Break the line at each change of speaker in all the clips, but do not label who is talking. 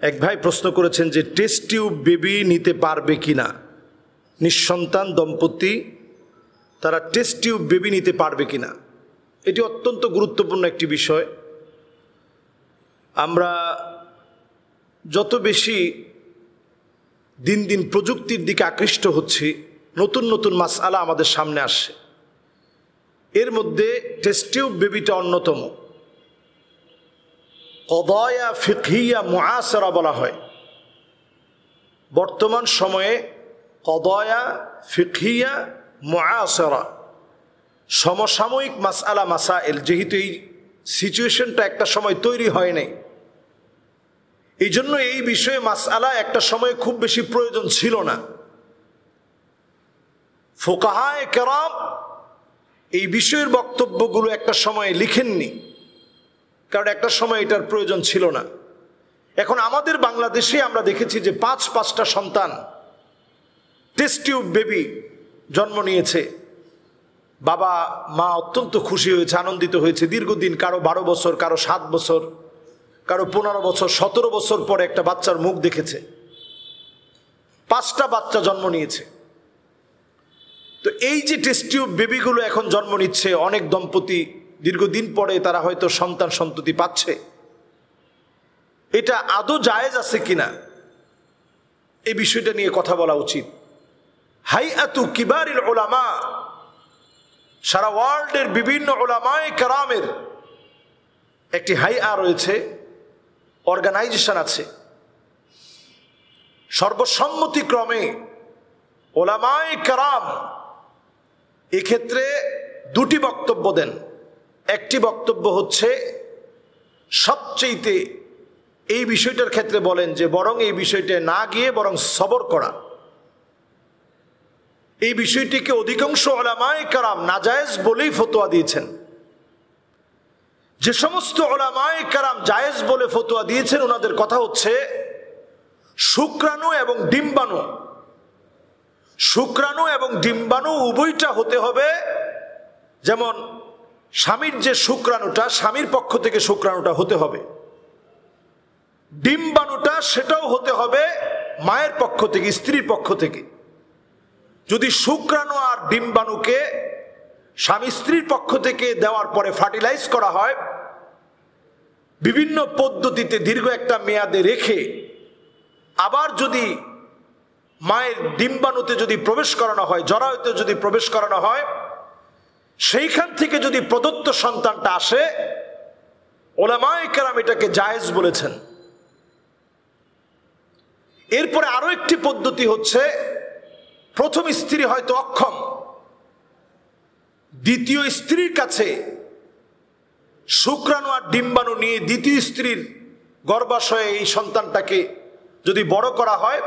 এক ভাই প্রশ্ন করেছেন যে টেস্ট টিউব বেবি নিতে পারবে কিনা, নিঃসন্তান দম্পতি তারা টেস্ট টিউব বেবি নিতে পারবে কিনা। এটি অত্যন্ত গুরুত্বপূর্ণ একটি বিষয়। আমরা যত বেশি দিন দিন প্রযুক্তির দিকে আকৃষ্ট হচ্ছি, নতুন নতুন মাসআলা আমাদের সামনে আসছে। এর মধ্যে টেস্ট টিউব বেবিটা অন্যতম। কদায়া ফিকহিয়া মুআসিরা বলা হয়। বর্তমান সময়ে কদায়া ফিকহিয়া মুআসিরা, সমসাময়িক মাসআলা মাসাইল, যেহেতু এই সিচুয়েশনটা একটা সময় তৈরি হয় নাই, এই জন্য এই বিষয়ে মাসআলা একটা সময় খুব বেশি প্রয়োজন ছিল না। ফুকাহায়ে কেরাম এই বিষয়ের বক্তব্যগুলো একটা সময় লিখেননি, কারণ একটা সময় এটার প্রয়োজন ছিল না। এখন আমাদের বাংলাদেশে আমরা দেখেছি যে পাঁচটা সন্তান টেস্ট টিউব বেবি জন্ম নিয়েছে। বাবা মা অত্যন্ত খুশি হয়েছে, আনন্দিত হয়েছে। দীর্ঘদিন, কারো 12 বছর, কারো 7 বছর, কারো 15 বছর, 17 বছর পরে একটা বাচ্চার মুখ দেখেছে। 5টা বাচ্চা জন্ম নিয়েছে। তো এই যে টেস্ট টিউব বেবিগুলো এখন জন্ম নিচ্ছে, অনেক দম্পতি দীর্ঘদিন পরে তারা হয়তো সন্তান সন্ততি পাচ্ছে। এটা আদৌ জায়েজ আছে কিনা, এই বিষয়টা নিয়ে কথা বলা উচিত। হাইআতু কিবারিল উলামা, সারা ওয়ার্ল্ডের বিভিন্ন উলামায়ে কেরামের একটি হাইআ রয়েছে, অর্গানাইজেশন আছে। সর্বসম্মতিক্রমে উলামায়ে কেরাম এক্ষেত্রে 2টি বক্তব্য দেন। একটি বক্তব্য হচ্ছে সবচেয়েতে এই বিষয়টার ক্ষেত্রে বলেন যে বরং এই বিষয়টা না গিয়ে বরং সবর করা। এই বিষয়টিকে অধিকাংশ উলামায়ে কেরাম নাজায়েজ বলেই ফতোয়া দিয়েছেন। যে সমস্ত উলামায়ে কেরাম জায়েজ বলে ফতোয়া দিয়েছেন, ওনাদের কথা হচ্ছে শুক্রাণু এবং ডিম্বাণু, শুক্রাণু এবং ডিম্বাণু উভয়টা হতে হবে। যেমন স্বামীর যে শুক্রাণুটা, স্বামীর পক্ষ থেকে শুক্রাণুটা হতে হবে। ডিম্বাণুটা সেটাও হতে হবে মায়ের পক্ষ থেকে, স্ত্রীর পক্ষ থেকে। যদি শুক্রাণু আর ডিম্বাণুকে স্বামী স্ত্রীর পক্ষ থেকে দেওয়ার পরে ফার্টিলাইজ করা হয়, বিভিন্ন পদ্ধতিতে দীর্ঘ একটা মেয়াদে রেখে আবার যদি মায়ের ডিম্বাণুতে যদি প্রবেশ করানো হয়, জরায়ুতে যদি প্রবেশ করানো হয়, সেইখান থেকে যদি প্রদত্ত সন্তানটা আসে, উলামায়ে কেরাম এটাকে জায়েজ বলেছেন। এরপরে আরো একটি পদ্ধতি হচ্ছে, প্রথম স্ত্রী হয়তো অক্ষম, দ্বিতীয় স্ত্রীর কাছে শুক্রাণু আর ডিম্বাণু নিয়ে দ্বিতীয় স্ত্রীর গর্ভাশয়ে এই সন্তানটাকে যদি বড় করা হয়,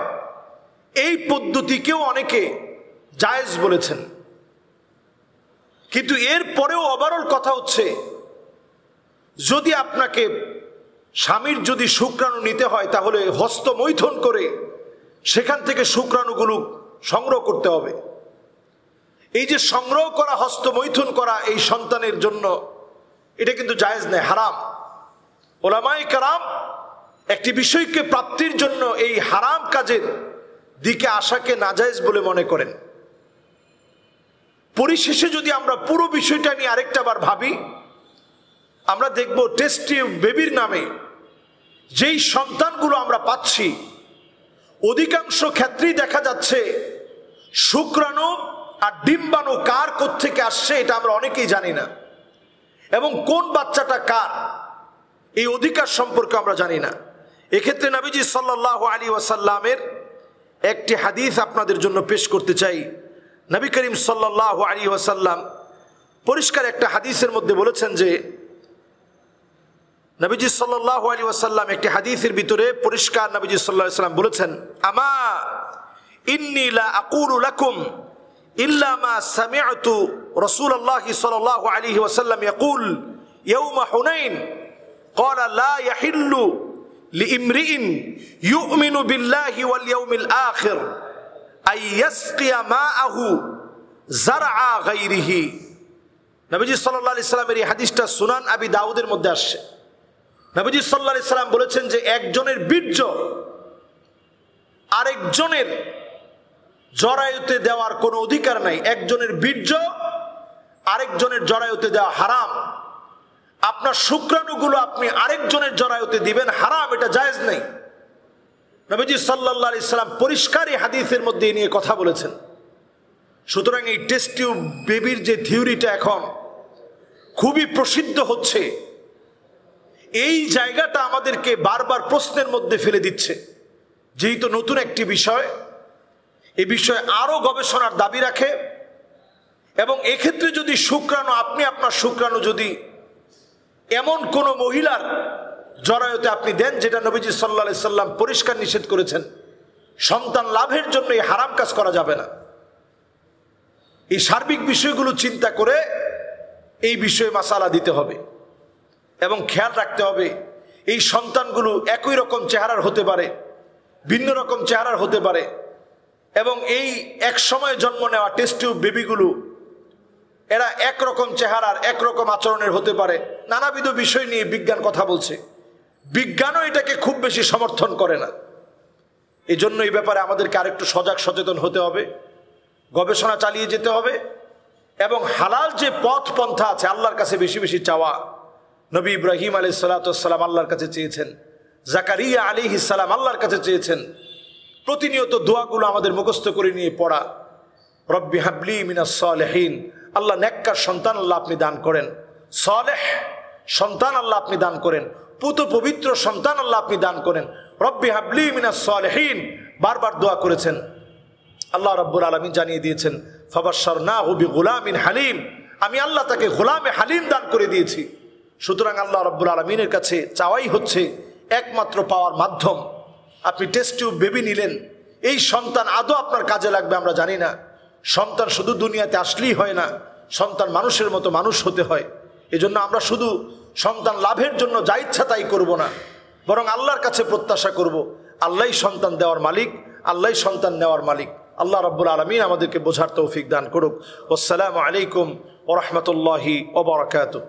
এই পদ্ধতিকেও অনেকে জায়েজ বলেছেন। কিন্তু এর পরেও ওভারঅল কথা হচ্ছে, যদি আপনাকে স্বামীর যদি শুক্রাণু নিতে হয়, তাহলে হস্তমৈথুন করে সেখান থেকে শুক্রাণুগুলো সংগ্রহ করতে হবে। এই যে সংগ্রহ করা, হস্তমৈথুন করা এই সন্তানের জন্য, এটা কিন্তু জায়েজ নেই, হারাম। উলামায়ে কেরাম একটি বিষয়কে প্রাপ্তির জন্য এই হারাম কাজের দিকে আসাকে নাজায়েজ বলে মনে করেন। পরিশেষে যদি আমরা পুরো বিষয়টা নিয়ে আরেকটা বার ভাবি, আমরা দেখব টেস্ট টিউব বেবির নামে যেই সন্তানগুলো আমরা পাচ্ছি, অধিকাংশ ক্ষেত্রেই দেখা যাচ্ছে শুক্রাণু আর ডিম্বাণু কার কোত্থেকে আসছে এটা আমরা অনেকেই জানি না, এবং কোন বাচ্চাটা কার এই অধিকার সম্পর্কে আমরা জানি না। এক্ষেত্রে নবীজি সাল্লাল্লাহু আলাইহি ওয়াসাল্লামের একটি হাদিস আপনাদের জন্য পেশ করতে চাই। নবী করিম সাল্লাল্লাহু আলাইহি ওয়াসাল্লাম পরিষ্কার একটা হাদিসের মধ্যে বলেছেন যে, নবীজি সাল্লাল্লাহু আলাইহি ওয়াসাল্লাম একটি হাদিসের ভিতরে পরিষ্কার নবীজি সাল্লাল্লাহু আলাইহি ওয়াসাল্লাম বলেছেন, আমা ইন্নী লা আকুলু লাকুম ইল্লা মা সামি'তু রাসূলুল্লাহি সাল্লাল্লাহু আলাইহি ওয়াসাল্লাম ইয়াকুল ইয়াওমা হুনাইন ক্বালা লা ইয়াহিল্লু লিইমরিইন ইউমিনু বিল্লাহি ওয়াল ইয়াউমিল আখির আই ইয়াসকিয়া মাআহু যারআ গায়রিহি। নবীজি সাল্লাল্লাহু আলাইহি ওয়াসাল্লামের এই হাদিসটা সুনান আবি দাউদের মধ্যে আসছে। নবীজি সাল্লাল্লাহু আলাইহি সাল্লাম বলেছেন যে একজনের বীর্য আরেকজনের জরায়ুতে দেওয়ার কোনো অধিকার নাই। একজনের বীর্য আরেকজনের জরায়ুতে দেওয়া হারাম। আপনার শুক্রাণুগুলো আপনি আরেকজনের জরায়ুতে দিবেন, হারাম, এটা জায়েজ নেই। নবীজি সাল্লাল্লাহু আলাইহি সাল্লাম পরিষ্কারই হাদিসের মধ্যে নিয়ে কথা বলেছেন। সুতরাং এই টেস্ট টিউব বেবির যে থিওরিটা এখন খুবই প্রসিদ্ধ হচ্ছে, এই জায়গাটা আমাদেরকে বারবার প্রশ্নের মধ্যে ফেলে দিচ্ছে। যেহেতু নতুন একটি বিষয়, এই বিষয়ে আরো গবেষণার দাবি রাখে, এবং এক্ষেত্রে যদি শুক্রাণু, আপনি আপনার শুক্রাণু যদি এমন কোন মহিলার জরায়ুতে আপনি দেন যেটা নবীজি সাল্লাল্লাহু আলাইহি সাল্লাম পরিষ্কার নিষেধ করেছেন, সন্তান লাভের জন্য এই হারাম কাজ করা যাবে না। এই সার্বিক বিষয়গুলো চিন্তা করে এই বিষয়ে মাসালা দিতে হবে এবং খেয়াল রাখতে হবে। এই সন্তানগুলো একই রকম চেহারার হতে পারে, ভিন্ন রকম চেহারার হতে পারে, এবং এই এক সময়ে জন্ম নেওয়া টেস্ট টিউব বেবিগুলো এরা একরকম চেহারার একরকম আচরণের হতে পারে। নানাবিধ বিষয় নিয়ে বিজ্ঞান কথা বলছে, বিজ্ঞানও এটাকে খুব বেশি সমর্থন করে না। এই জন্য এই ব্যাপারে আমাদেরকে আরেকটু সজাগ সচেতন হতে হবে, গবেষণা চালিয়ে যেতে হবে, এবং হালাল যে পথ পন্থা আছে আল্লাহর কাছে বেশি বেশি চাওয়া। নবী ইব্রাহিম আলাইহিস সালাতু ওয়াস সালাম আল্লাহর কাছে চেয়েছেন, জাকারিয়া আলাইহিস সালাম আল্লাহর কাছে চেয়েছেন। প্রতিনিয়ত দোয়াগুলো আমাদের মুখস্থ করে নিয়ে পড়া, রব্বি হাবলি মিনাস সালিহিন, আল্লাহ নেককার সন্তান আল্লাহ আপনি দান করেন, সালেহ সন্তান আল্লাহ আপনি দান করেন, পুত পবিত্র সন্তান আল্লাহ আপনি দান করেন, রব্বি হাবলি মিনাস সালিহিন বারবার দোয়া করেছেন। আল্লাহ রাব্বুল আলামিন জানিয়ে দিয়েছেন, ফাবাশশারনাহু বিগুলামিন হালিম, আমি আল্লাহ তাকে গোলামে হালিম দান করে দিয়েছি। সুতরাং আল্লাহ রাব্বুল আলামিনের কাছে চাওয়াই হচ্ছে একমাত্র পাওয়ার মাধ্যম। আপনি টেস্ট টিউব বেবি নিলেন, এই সন্তান আদৌ আপনার কাজে লাগবে আমরা জানি না। সন্তান শুধু দুনিয়াতে আসলেই হয় না, সন্তান মানুষের মতো মানুষ হতে হয়। এজন্য আমরা শুধু সন্তান লাভের জন্য যা ইচ্ছা তাই করব না, বরং আল্লাহর কাছে প্রত্যাশা করব। আল্লাহই সন্তান দেওয়ার মালিক, আল্লাহই সন্তান নেওয়ার মালিক। আল্লাহ রাব্বুল আলামিন আমাদেরকে বোঝার তৌফিক দান করুক। আসসালামু আলাইকুম ওয়া রাহমাতুল্লাহি ওয়া বারাকাতুহু।